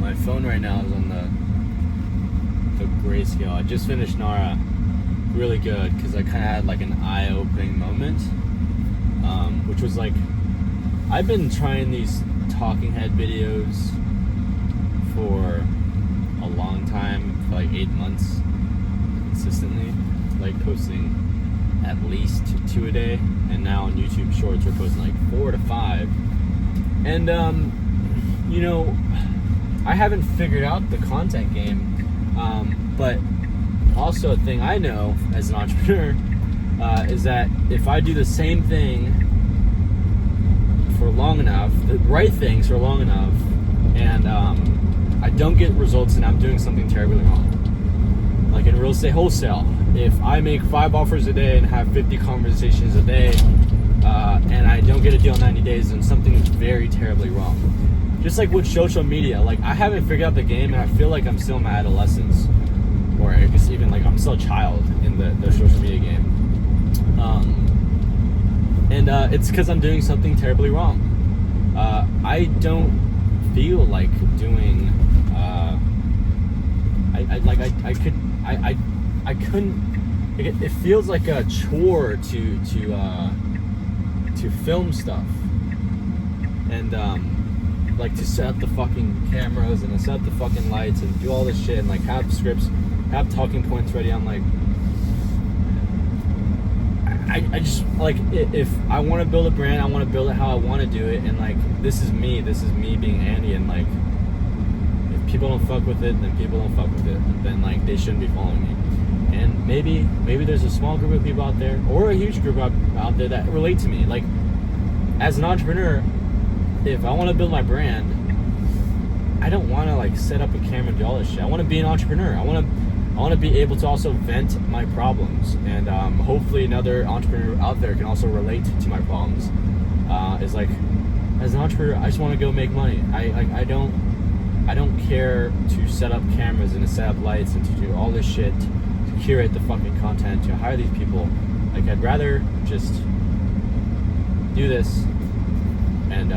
My phone right now is on the grayscale. I just finished Nara. Really good, because I kind of had like an eye-opening moment, which was like, I've been trying these talking head videos for a long time, for like 8 months consistently, like posting at least 2 a day, and now on YouTube Shorts we're posting like 4 to 5. And you know, I haven't figured out the content game, but also a thing I know as an entrepreneur is that if I do the same thing for long enough, the right things for long enough, and I don't get results, and I'm doing something terribly wrong. Like in real estate wholesale, if I make 5 offers a day and have 50 conversations a day, and I don't get a deal in 90 days, then something is very terribly wrong. Just like with social media, like I haven't figured out the game, and I feel like I'm still in my adolescence, or I guess even like I'm still a child in the social media game. And it's because I'm doing something terribly wrong. I don't feel like doing. I couldn't. It feels like a chore to film stuff, and like to set up the fucking cameras and to set up the fucking lights and do all this shit and like have scripts, have talking points ready. I'm like, I just like, if I want to build a brand, I want to build it how I want to do it, and like this is me being Andy, and like if people don't fuck with it, then people don't fuck with it, then like they shouldn't be following me. And maybe there's a small group of people out there, or a huge group out there that relate to me. Like as an entrepreneur, if I want to build my brand, I don't want to like set up a camera and do all this shit. I want to be an entrepreneur. I want to be able to also vent my problems, and hopefully another entrepreneur out there can also relate to my problems. Is like, as an entrepreneur, I just want to go make money. I don't care to set up cameras and to set up lights and to do all this shit, to curate the fucking content, to hire these people. Like I'd rather just do this, and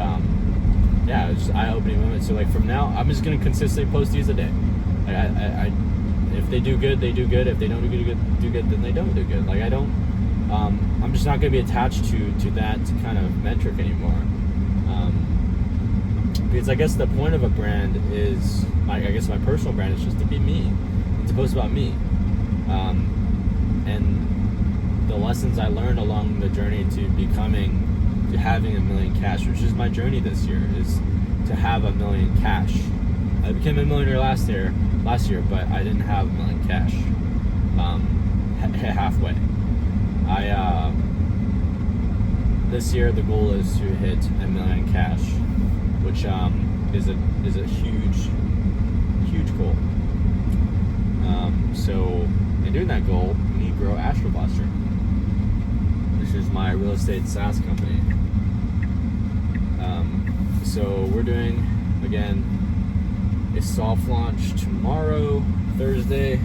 yeah, it's just eye-opening moment. So like from now, I'm just gonna consistently post these a day. Like I if they do good, they do good. If they don't do good, then they don't do good. Like I don't. I'm just not gonna be attached to that kind of metric anymore. Because I guess the point of a brand is, I guess my personal brand is just to be me, and to post about me. And the lessons I learned along the journey to having $1 million cash, which is my journey this year, is to have $1 million cash. I became a millionaire last year, but I didn't have $1 million cash. Halfway. This year the goal is to hit $1 million cash, which is a huge goal. So in doing that goal, we need to grow Astro Blaster, which is my real estate SaaS company. So we're doing, again, a soft launch tomorrow, Thursday,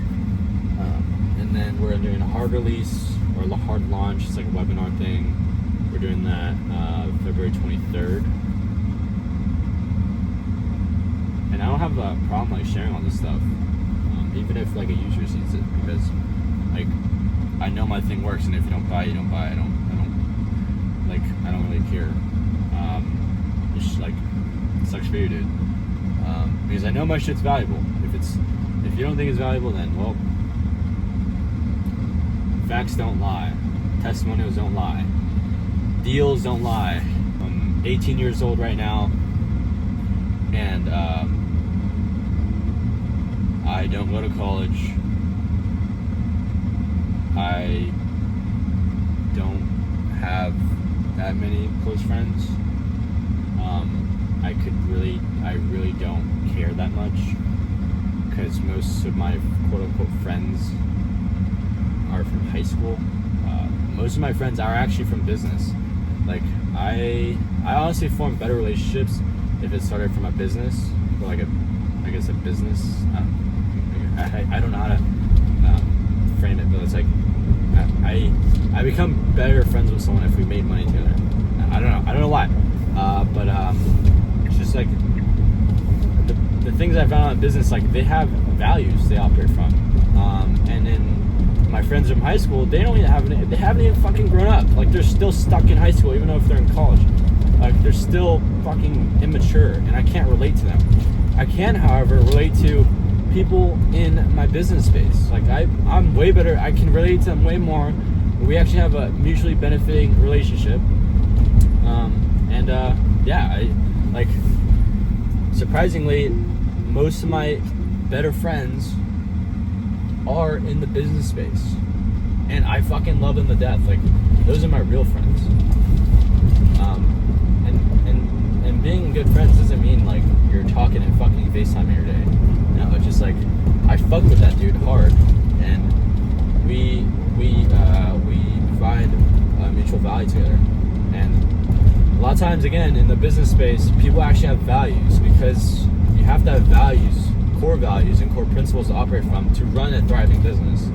and then we're doing a hard release or a hard launch. It's like a webinar thing. We're doing that February 23rd. And I don't have a problem like sharing all this stuff, even if like a user sees it, because like I know my thing works, and if you don't buy, you don't buy. I don't really care. It's just like, it sucks for you, dude. Because I know my shit's valuable. If you don't think it's valuable, then well, facts don't lie, testimonials don't lie, deals don't lie. I'm 18 years old right now, and I don't go to college. I don't have that many close friends. I really don't care that much, because most of my quote-unquote friends are from high school. Most of my friends are actually from business. Like I honestly form better relationships if it started from a business, or like I guess a business. I don't know how to frame it, but it's like I become better friends with someone if we made money together. I don't know why, but it's just like the things I found out in business, like, they have values they operate from. And then my friends from high school, they haven't even fucking grown up. Like, they're still stuck in high school, even though if they're in college. Like, they're still fucking immature, and I can't relate to them. I can, however, relate to people in my business space. Like, I'm way better. I can relate to them way more. We actually have a mutually benefiting relationship. Surprisingly, most of my better friends are in the business space, and I fucking love them to death. Like, those are my real friends. And being good friends doesn't mean like you're talking and fucking FaceTime every day. No, it's just like I fuck with that dude hard, and we provide mutual value together. And a lot of times, again, in the business space, people actually have values, because you have to have values, core values and core principles to operate from to run a thriving business.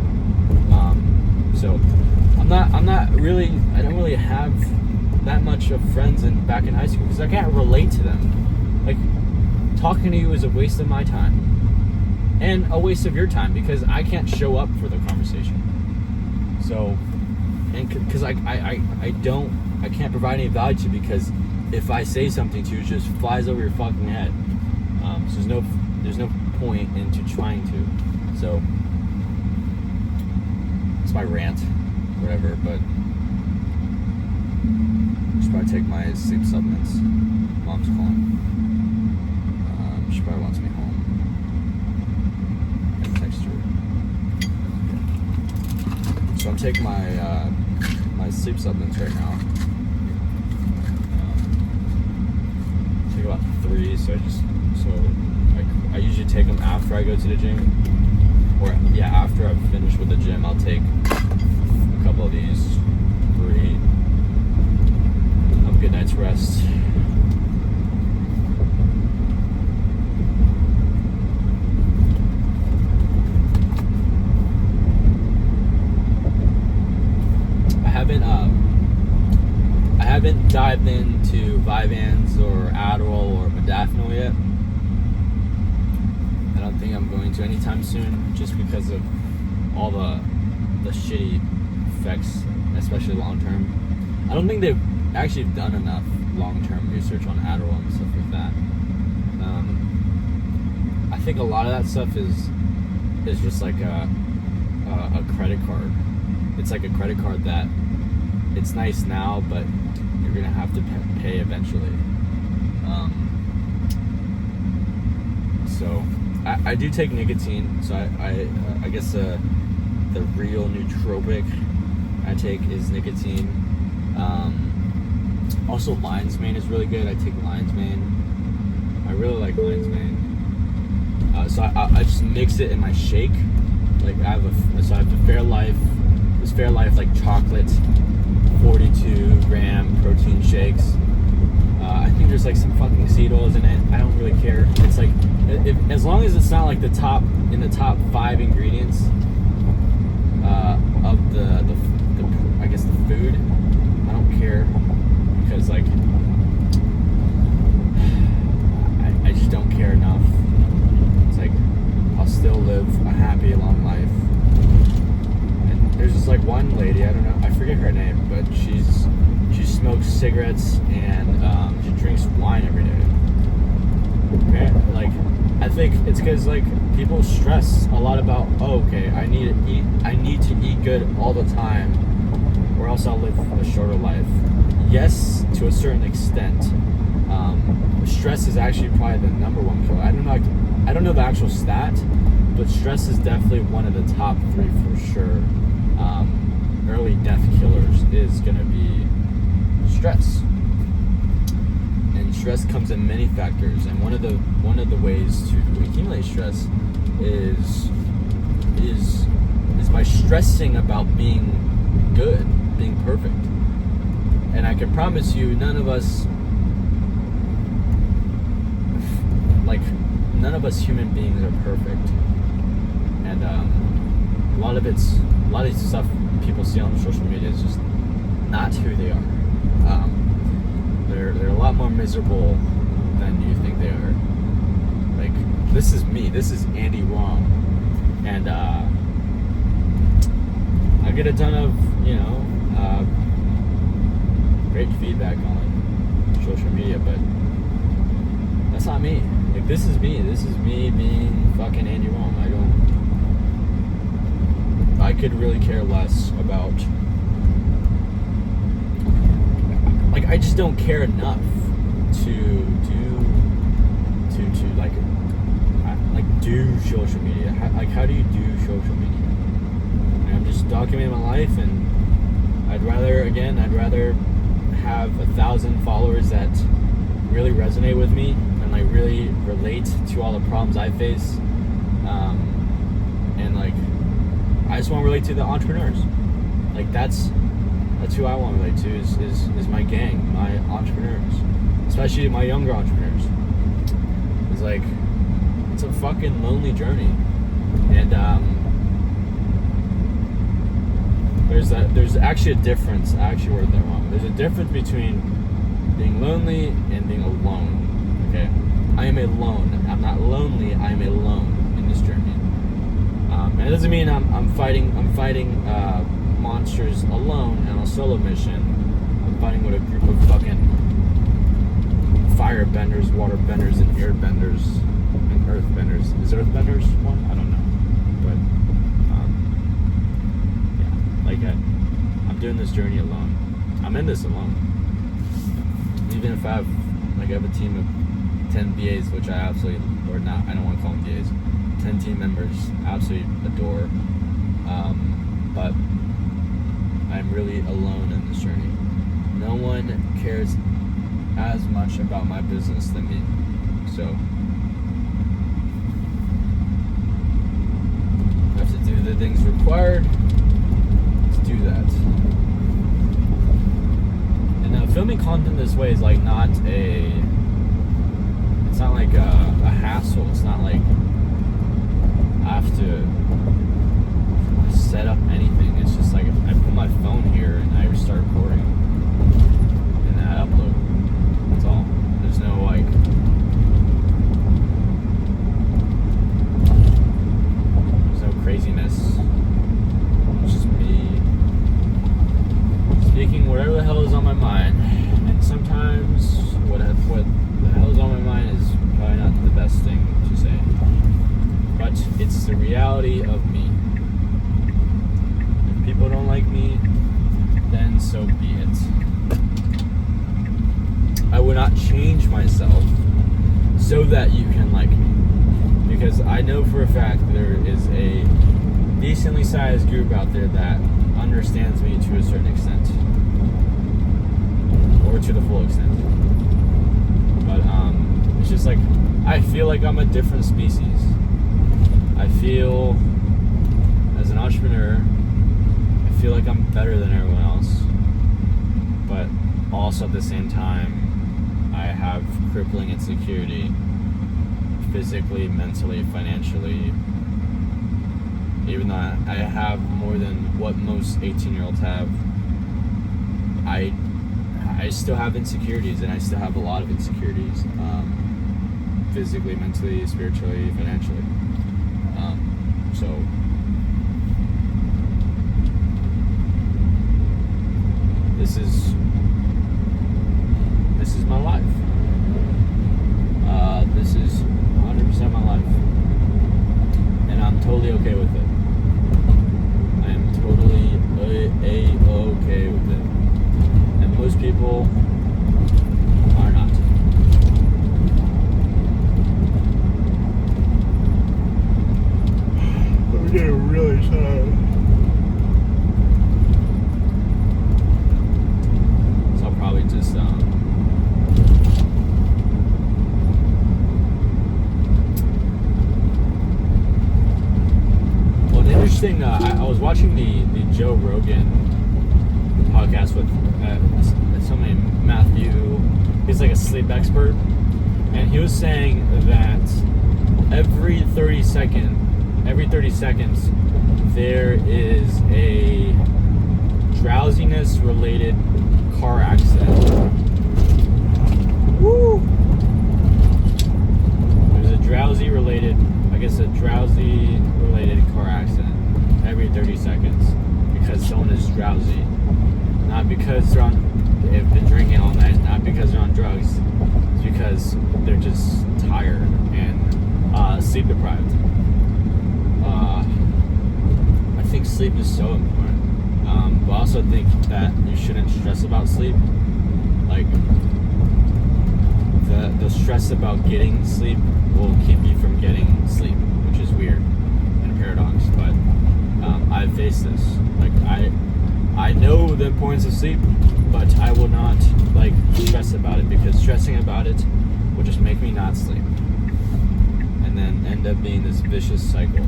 So I don't really have that much of friends back in high school, because I can't relate to them. Like, talking to you is a waste of my time and a waste of your time, because I can't show up for the conversation. So, and because I can't provide any value to you, because if I say something to you, it just flies over your fucking head. So there's no point into trying to. So it's my rant, whatever. But I should probably take my sleep supplements. Mom's calling. She probably wants me home. I text her. So I'm taking my sleep supplements right now. Take about 3. I usually take them after I go to the gym, or after I've finished with the gym, I'll take a couple of these. 3. Have a good night's rest. I haven't dived into Vyvanse or Adderall or modafinil yet. I don't think I'm going to anytime soon, just because of all the shitty effects, especially long term. I don't think they've actually done enough long term research on Adderall and stuff like that. I think a lot of that stuff is just like a credit card. It's like a credit card that it's nice now, but you're gonna have to pay eventually. So I do take nicotine. So I guess the real nootropic I take is nicotine. Also, lion's mane is really good. I take lion's mane. I really like lion's mane. So I just mix it in my shake. Like, I have the Fairlife. This Fairlife, like, chocolate 42 gram protein shakes. I think there's like some fucking seed oils in it. I don't really care. It's like, as long as it's not like the top 5 ingredients of the I guess the food, I don't care, because like I just don't care enough. It's like I'll still live a happy long life. And there's this like one lady, I don't know, I forget her name, but she smokes cigarettes and she drinks wine every day. Okay? Like, I think it's because like people stress a lot about, I need to eat good all the time, or else I'll live a shorter life. Yes, to a certain extent. Stress is actually probably the number one killer. I don't know the actual stat, but stress is definitely one of the top 3 for sure. Early death killers is gonna be stress, and stress comes in many factors. And one of the ways to accumulate stress is by stressing about being good, being perfect. And I can promise you, none of us human beings are perfect. And a lot of these stuff people see on social media is just not who they are. They're a lot more miserable than you think they are. Like, this is me. This is Andy Wong. And I get a ton of, great feedback on social media, but that's not me. Like, this is me. This is me being fucking Andy Wong. I could really care less about, like, I just don't care enough to do social media. How do you do social media? And I'm just documenting my life, and I'd rather have 1,000 followers that really resonate with me and like really relate to all the problems I face, and like I just want to relate to the entrepreneurs. Like that's who I want to relate to is my gang, my entrepreneurs, especially my younger entrepreneurs. It's like, it's a fucking lonely journey, and there's actually a difference. I actually worded that wrong. There's a difference between being lonely and being alone. Okay, I am alone. I'm not lonely. I am alone in this journey. And it doesn't mean I'm fighting monsters alone on a solo mission. I'm fighting with a group of fucking fire benders, water benders, and air benders, and earth benders. Is earth benders one? I don't know. But I'm doing this journey alone. I'm in this alone. Even if I have a team of 10 BAs, which I absolutely, or not, I don't want to call them BAs, 10 team members, absolutely adore. But I'm really alone in this journey. No one cares as much about my business than me. So I have to do the things required to do that. And filming content this way is like not it's not like a hassle. It's not like I have to set up anything. It's just like I put my phone here and I start recording and I upload. That's all. There's no craziness. It's just me speaking whatever the hell is on my mind. And sometimes what the hell is on my mind is probably not the best thing to say. But it's the reality of me. If people don't like me, then so be it. I would not change myself so that you can like me. Because I know for a fact there is a decently sized group out there that understands me to a certain extent. Or to the full extent. But it's just like, I feel like I'm a different species. I feel, as an entrepreneur, I feel like I'm better than everyone else. But also at the same time, I have crippling insecurity, physically, mentally, financially. Even though I have more than what most 18-year-olds have, I still have insecurities, and I still have a lot of insecurities, physically, mentally, spiritually, financially. So this is my life. This is 100% my life, and I'm totally okay with it. I am totally okay with it, and most people are not. I'm getting really tired. So I'll probably just interesting. I was watching the Joe Rogan podcast with somebody Matthew. He's like a sleep expert, and he was saying that every 30 seconds there is a drowsiness related car accident. Woo! There's a drowsy related a drowsy related car accident every 30 seconds because someone is drowsy. Not because they've been drinking all night, not because they're on drugs. It's because they're just tired and sleep deprived. I think sleep is so important. But I also think that you shouldn't stress about sleep. Like, the stress about getting sleep will keep you from getting sleep, which is weird and a paradox. But I've faced this. Like, I know the importance of sleep, but I will not like stress about it, because stressing about it will just make me not sleep, and then end up being this vicious cycle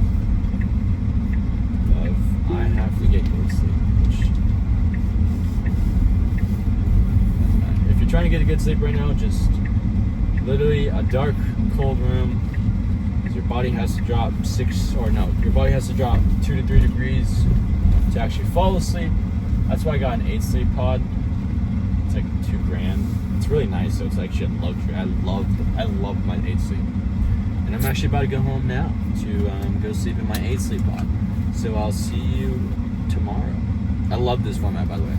of I have to get good sleep. Which, if you're trying to get a good sleep right now, just literally a dark, cold room. Your body has to drop your body has to drop 2 to 3 degrees to actually fall asleep. That's why I got an 8 sleep pod. It's like $2,000. It's really nice, so it's actually a luxury. I love my 8 sleep. And I'm actually about to go home now to go sleep in my 8 sleep pod. So I'll see you tomorrow. I love this format, by the way.